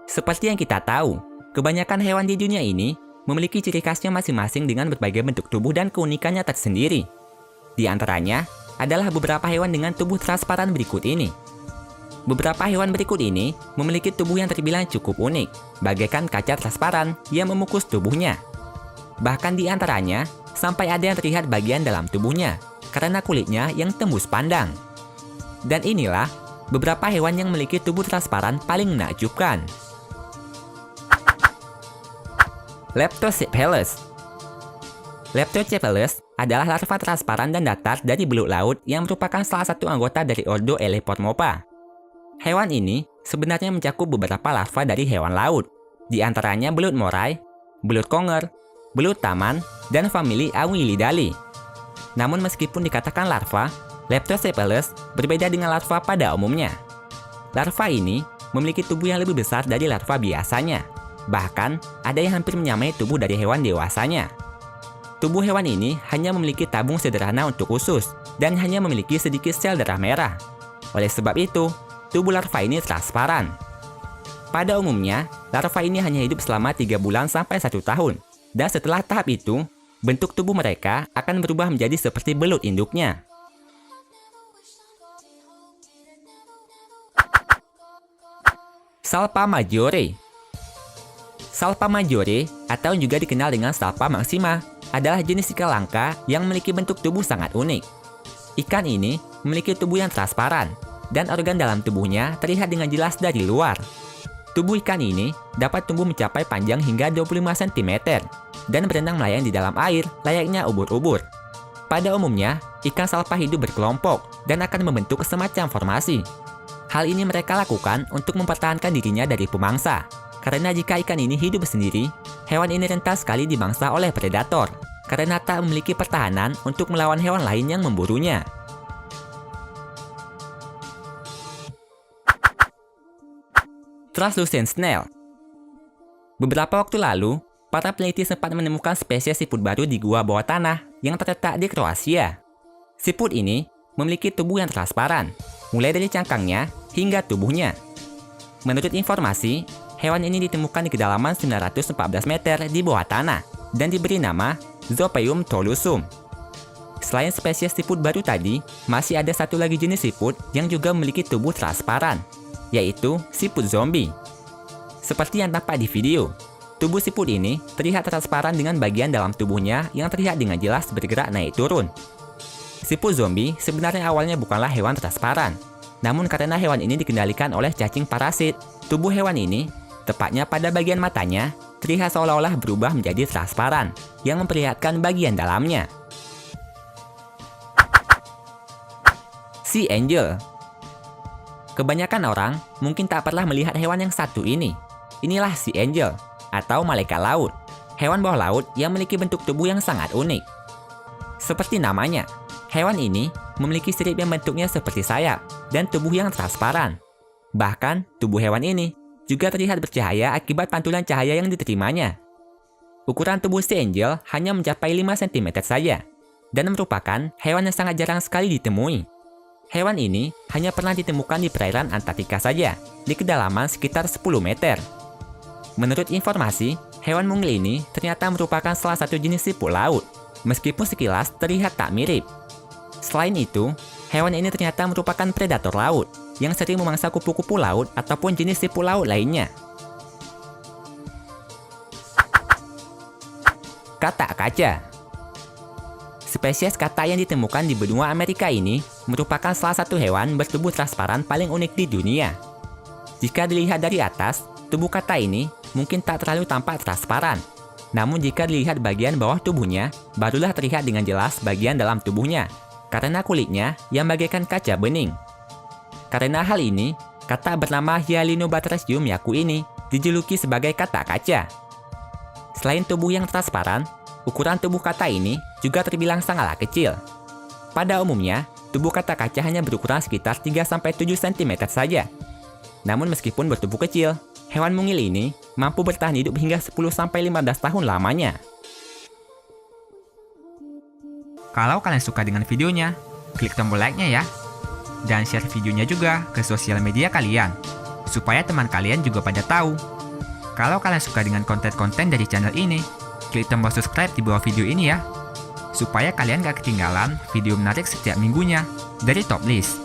Seperti yang kita tahu, kebanyakan hewan di dunia ini memiliki ciri khasnya masing-masing dengan berbagai bentuk tubuh dan keunikannya tersendiri. Di antaranya adalah beberapa hewan dengan tubuh transparan berikut ini. Beberapa hewan berikut ini memiliki tubuh yang terbilang cukup unik, bagaikan kaca transparan yang memukus tubuhnya. Bahkan di antaranya, sampai ada yang terlihat bagian dalam tubuhnya, karena kulitnya yang tembus pandang. Dan inilah beberapa hewan yang memiliki tubuh transparan paling menakjubkan. Leptocephalus. Leptocephalus adalah larva transparan dan datar dari belut laut yang merupakan salah satu anggota dari ordo Elephortmopa. Hewan ini sebenarnya mencakup beberapa larva dari hewan laut, di antaranya belut moray, belut konger, belut taman, dan famili Awilidae. Namun meskipun dikatakan larva, Leptocephalus berbeda dengan larva pada umumnya. Larva ini memiliki tubuh yang lebih besar dari larva biasanya. Bahkan, ada yang hampir menyamai tubuh dari hewan dewasanya. Tubuh hewan ini hanya memiliki tabung sederhana untuk usus, dan hanya memiliki sedikit sel darah merah. Oleh sebab itu, tubuh larva ini transparan. Pada umumnya, larva ini hanya hidup selama 3 bulan sampai 1 tahun. Dan setelah tahap itu, bentuk tubuh mereka akan berubah menjadi seperti belut induknya. Salpa majore. Salpa majore, atau juga dikenal dengan Salpa maxima, adalah jenis ikan langka yang memiliki bentuk tubuh sangat unik. Ikan ini memiliki tubuh yang transparan, dan organ dalam tubuhnya terlihat dengan jelas dari luar. Tubuh ikan ini dapat tumbuh mencapai panjang hingga 25 cm, dan berenang melayang di dalam air layaknya ubur-ubur. Pada umumnya, ikan salpa hidup berkelompok dan akan membentuk semacam formasi. Hal ini mereka lakukan untuk mempertahankan dirinya dari pemangsa. Karena jika ikan ini hidup sendiri, hewan ini rentan sekali dimangsa oleh predator, karena tak memiliki pertahanan untuk melawan hewan lain yang memburunya. Translucent snail. Beberapa waktu lalu, para peneliti sempat menemukan spesies siput baru di gua bawah tanah yang terletak di Kroasia. Siput ini memiliki tubuh yang transparan, mulai dari cangkangnya hingga tubuhnya. Menurut informasi, hewan ini ditemukan di kedalaman 914 meter di bawah tanah dan diberi nama Zopeuum tholussum. Selain spesies siput baru tadi, masih ada satu lagi jenis siput yang juga memiliki tubuh transparan, yaitu siput zombie. Seperti yang tampak di video, tubuh siput ini terlihat transparan dengan bagian dalam tubuhnya yang terlihat dengan jelas bergerak naik turun. Siput zombie sebenarnya awalnya bukanlah hewan transparan, namun karena hewan ini dikendalikan oleh cacing parasit, tubuh hewan ini, tepatnya pada bagian matanya, terlihat seolah-olah berubah menjadi transparan, yang memperlihatkan bagian dalamnya. Sea angel. Kebanyakan orang mungkin tak pernah melihat hewan yang satu ini. Inilah sea angel, atau malaikat laut, hewan bawah laut yang memiliki bentuk tubuh yang sangat unik. Seperti namanya, hewan ini memiliki sirip yang bentuknya seperti sayap dan tubuh yang transparan. Bahkan, tubuh hewan ini juga terlihat bercahaya akibat pantulan cahaya yang diterimanya. Ukuran tubuh sea angel hanya mencapai 5 cm saja, dan merupakan hewan yang sangat jarang sekali ditemui. Hewan ini hanya pernah ditemukan di perairan Antartika saja, di kedalaman sekitar 10 meter. Menurut informasi, hewan mungil ini ternyata merupakan salah satu jenis siput laut, meskipun sekilas terlihat tak mirip. Selain itu, hewan ini ternyata merupakan predator laut yang sering memangsa kupu-kupu laut ataupun jenis siput laut lainnya. Katak kaca. Spesies katak yang ditemukan di benua Amerika ini merupakan salah satu hewan bertubuh transparan paling unik di dunia. Jika dilihat dari atas, tubuh katak ini mungkin tak terlalu tampak transparan. Namun jika dilihat bagian bawah tubuhnya, barulah terlihat dengan jelas bagian dalam tubuhnya, karena kulitnya yang bagaikan kaca bening. Karena hal ini, katak bernama Hyalinobatrachium yaku ini dijuluki sebagai katak kaca. Selain tubuh yang transparan, ukuran tubuh katak ini juga terbilang sangatlah kecil. Pada umumnya, tubuh katak kaca hanya berukuran sekitar 3-7 cm saja. Namun meskipun bertubuh kecil, hewan mungil ini mampu bertahan hidup hingga 10-15 tahun lamanya. Kalau kalian suka dengan videonya, klik tombol like-nya ya. Dan share videonya juga ke sosial media kalian, supaya teman kalian juga pada tahu Kalau kalian suka dengan konten-konten dari channel ini, klik tombol subscribe di bawah video ini ya, supaya kalian gak ketinggalan video menarik setiap minggunya dari Top List.